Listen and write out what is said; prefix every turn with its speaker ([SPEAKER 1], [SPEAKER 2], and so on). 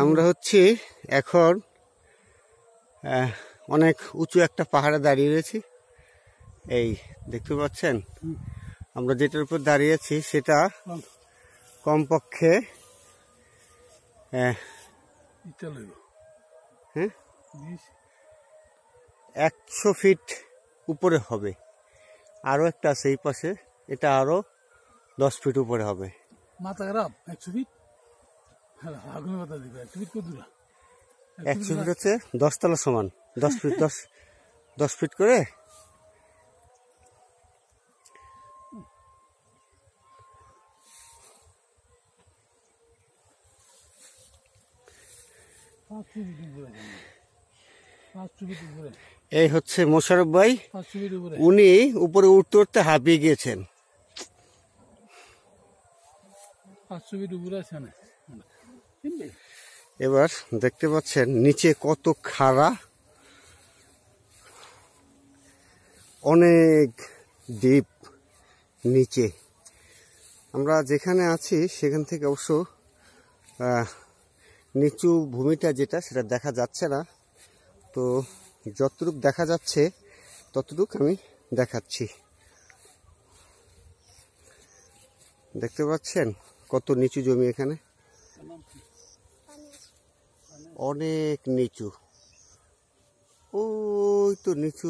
[SPEAKER 1] আমরা হচ্ছি এখন অনেক উঁচু একটা পাহাড়ে দাঁড়িয়ে রয়েছি। এই দেখতে পাচ্ছেন, আমরা যেটার উপর দাঁড়িয়ে আছি সেটা কমপক্ষে 100 ফিট উপরে হবে। আরো একটা আছে এই পাশে, এটা আরো 10 ফিট উপরে হবে। 100 ফিট হচ্ছে 10 তলা সমান। 10 ফিট 10 ফিট করে। এই হচ্ছে মোশাররফ ভাই, উনি উপরে উঠতে উঠতে হাঁপিয়ে গিয়েছেন। এবার দেখতে পাচ্ছেন নিচে কত খাড়া, অনেক ডিপ নিচে। আমরা যেখানে আছি সেখান থেকে অবশ্য নিচু ভূমিটা যেটা সেটা দেখা যাচ্ছে না, তো যতটুকু দেখা যাচ্ছে ততটুকু আমি দেখাচ্ছি। দেখতে পাচ্ছেন কত নিচু জমি, এখানে অনেক নিচু। ওই তো নিচু,